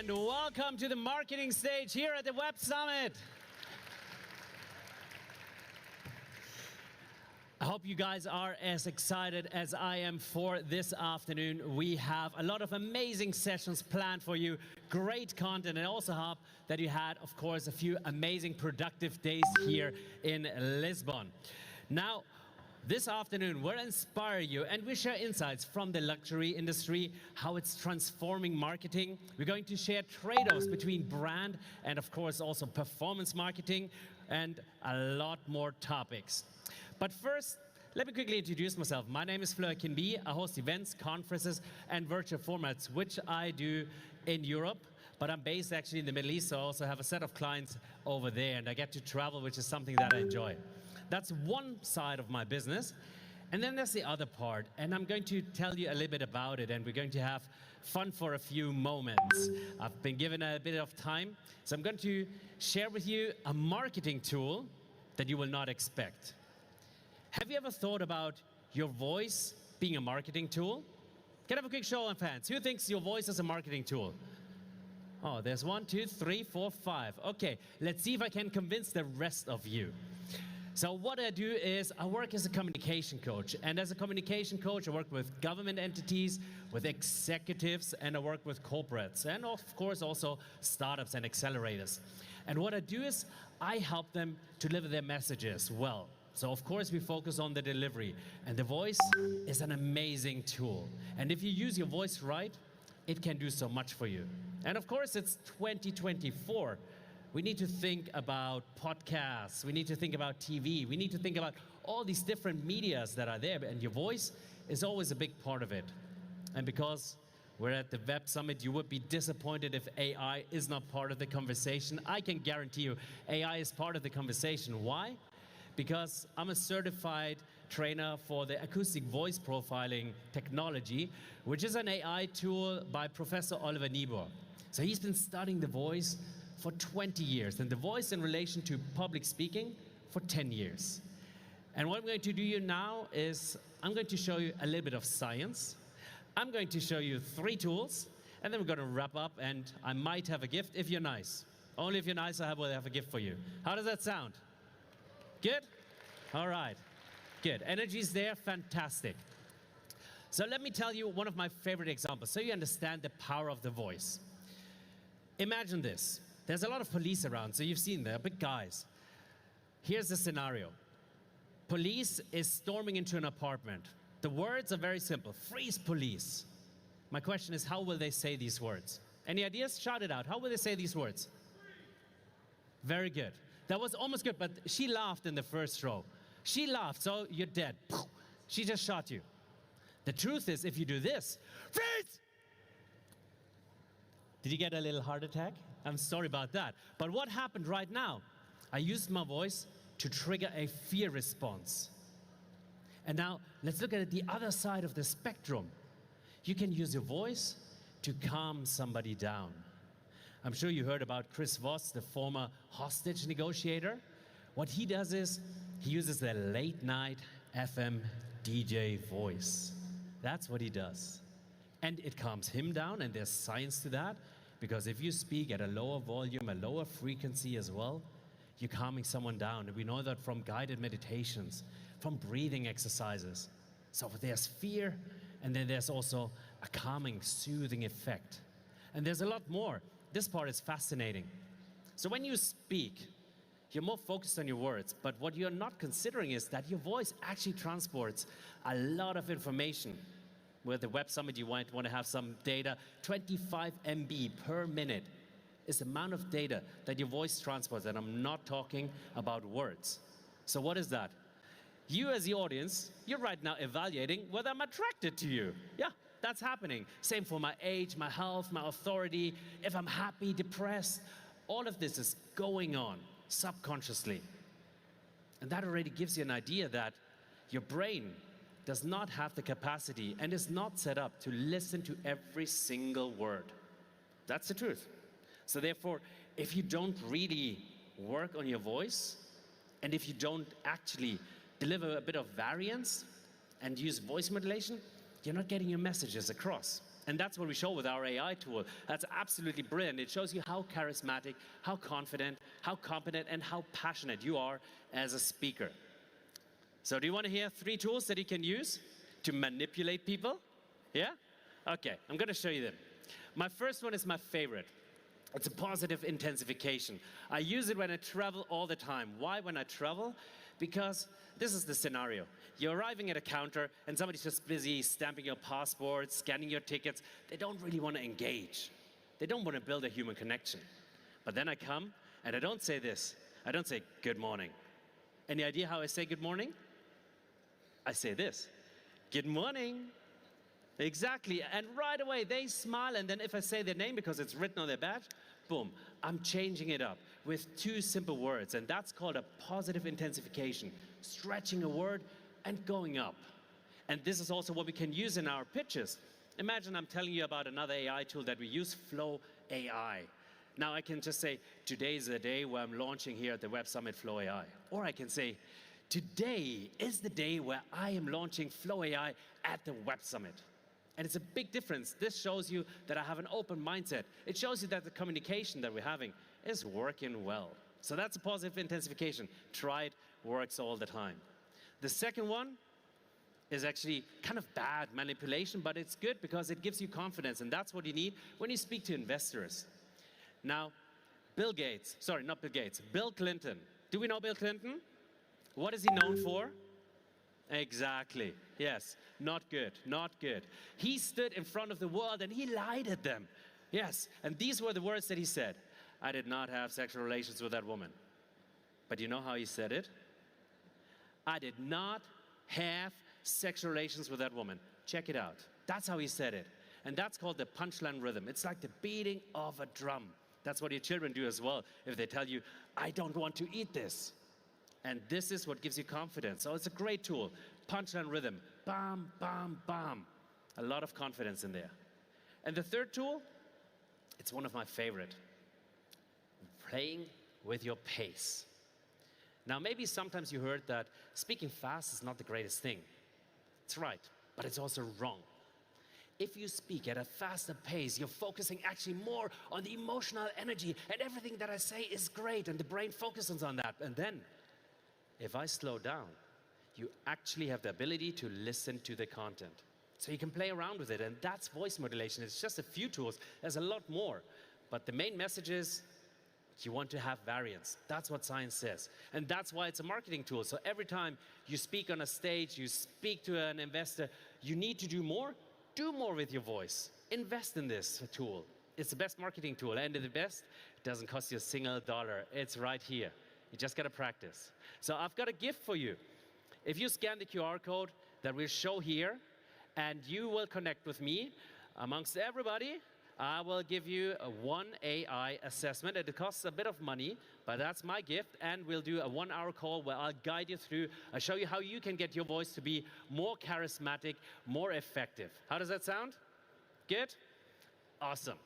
and welcome to the marketing stage here at the Web Summit. I hope you guys are as excited as I am for this afternoon. We have a lot of amazing sessions planned for you, great content, and I also hope that you had, of course, a few amazing productive days here in Lisbon. Now, this afternoon, we'll inspire you and we share insights from the luxury industry, how it's transforming marketing. We're going to share trade-offs between brand and, of course, also performance marketing and a lot more topics. But first, let me quickly introduce myself. My name is Fleur Kinby. I host events, conferences, and virtual formats, which I do in Europe. But I'm based actually in the Middle East, so I also have a set of clients over there, and I get to travel, which is something that I enjoy. That's one side of my business. And then there's the other part, and I'm going to tell you a little bit about it, and we're going to have fun for a few moments. I've been given a bit of time, so I'm going to share with you a marketing tool that you will not expect. Have you ever thought about your voice being a marketing tool? Can I have a quick show of hands? Who thinks your voice is a marketing tool? Oh, there's 1, 2, 3, 4, 5. Okay, let's see if I can convince the rest of you. So what I do is I work as a communication coach. And as a communication coach, I work with government entities, with executives, and I work with corporates. And of course, also startups and accelerators. And what I do is I help them deliver their messages well. So of course, we focus on the delivery. And the voice is an amazing tool. And if you use your voice right, it can do so much for you. And of course, it's 2024. We need to think about podcasts, we need to think about TV, we need to think about all these different medias that are there, and your voice is always a big part of it. And because we're at the Web Summit, you would be disappointed if AI is not part of the conversation. I can guarantee you AI is part of the conversation. Why? Because I'm a certified trainer for the acoustic voice profiling technology, which is an AI tool by Professor Oliver Niebuhr. So he's been studying the voice for 20 years, and the voice in relation to public speaking for 10 years. And what I'm going to do now is I'm going to show you a little bit of science. I'm going to show you 3 tools, and then we're going to wrap up, and I might have a gift if you're nice. Only if you're nice, I will have a gift for you. How does that sound? Good? All right. Good. Energy's there. Fantastic. So let me tell you one of my favorite examples so you understand the power of the voice. Imagine this. There's a lot of police around, so you've seen them, big guys. Here's the scenario. Police is storming into an apartment. The words are very simple. Freeze, police. My question is, how will they say these words? Any ideas? Shout it out. How will they say these words? Very good. That was almost good, but she laughed in the first row. She laughed, so you're dead. She just shot you. The truth is, if you do this, freeze! Did you get a little heart attack? I'm sorry about that. But what happened right now? I used my voice to trigger a fear response. And now, let's look at it the other side of the spectrum. You can use your voice to calm somebody down. I'm sure you heard about Chris Voss, the former hostage negotiator. What he does is, he uses the late night FM DJ voice. That's what he does. And it calms him down, and there's science to that, because if you speak at a lower volume, a lower frequency as well, you're calming someone down. And we know that from guided meditations, from breathing exercises. So there's fear, and then there's also a calming, soothing effect. And there's a lot more. This part is fascinating. So when you speak, you're more focused on your words, but what you're not considering is that your voice actually transports a lot of information. With the Web Summit, you might want to have some data. 25 MB per minute is the amount of data that your voice transports, and I'm not talking about words. So what is that? You as the audience, you're right now evaluating whether I'm attracted to you. Yeah, that's happening. Same for my age, my health, my authority, if I'm happy, depressed. All of this is going on subconsciously. And that already gives you an idea that your brain does not have the capacity and is not set up to listen to every single word. That's the truth. So therefore, if you don't really work on your voice, and if you don't actually deliver a bit of variance and use voice modulation, you're not getting your messages across. And that's what we show with our AI tool. That's absolutely brilliant. It shows you how charismatic, how confident, how competent, and how passionate you are as a speaker. So do you want to hear 3 tools that you can use to manipulate people? Yeah? Okay, I'm going to show you them. My first one is my favorite. It's a positive intensification. I use it when I travel all the time. Why when I travel? Because this is the scenario. You're arriving at a counter and somebody's just busy stamping your passport, scanning your tickets. They don't really want to engage. They don't want to build a human connection. But then I come and I don't say this. I don't say good morning. Any idea how I say good morning? I say this. Good morning. Exactly, and right away they smile, and then if I say their name because it's written on their badge, boom, I'm changing it up with 2 simple words, and that's called a positive intensification, stretching a word and going up. And this is also what we can use in our pitches. Imagine I'm telling you about another AI tool that we use, Flow AI. Now I can just say, today is the day where I'm launching here at the Web Summit Flow AI. Or I can say, today is the day where I am launching Flow AI at the Web Summit. And it's a big difference. This shows you that I have an open mindset. It shows you that the communication that we're having is working well. So that's a positive intensification. Try it, works all the time. The second one is actually kind of bad manipulation, but it's good because it gives you confidence, and that's what you need when you speak to investors. Now, Bill Clinton. Do we know Bill Clinton? What is he known for? Exactly. Yes. Not good. Not good. He stood in front of the world and he lied at them. Yes. And these were the words that he said. I did not have sexual relations with that woman. But you know how he said it? I did not have sexual relations with that woman. Check it out. That's how he said it. And that's called the punchline rhythm. It's like the beating of a drum. That's what your children do as well. If they tell you, I don't want to eat this. And this is what gives you confidence. So it's a great tool. Punchline rhythm. Bam, bam, bam. A lot of confidence in there. And the third tool, it's one of my favorite. Playing with your pace. Now, maybe sometimes you heard that speaking fast is not the greatest thing. It's right, but it's also wrong. If you speak at a faster pace, you're focusing actually more on the emotional energy, and everything that I say is great, and the brain focuses on that. And then, if I slow down, you actually have the ability to listen to the content. So you can play around with it, and that's voice modulation. It's just a few tools. There's a lot more. But the main message is you want to have variance. That's what science says. And that's why it's a marketing tool. So every time you speak on a stage, you speak to an investor, you need to do more with your voice. Invest in this tool. It's the best marketing tool, and the best, it doesn't cost you a single dollar. It's right here. You just got to practice. So I've got a gift for you. If you scan the QR code that we'll show here, and you will connect with me, amongst everybody, I will give you a 1 AI assessment. It costs a bit of money, but that's my gift. And we'll do a 1-hour call where I'll guide you through. I'll show you how you can get your voice to be more charismatic, more effective. How does that sound? Good? Awesome.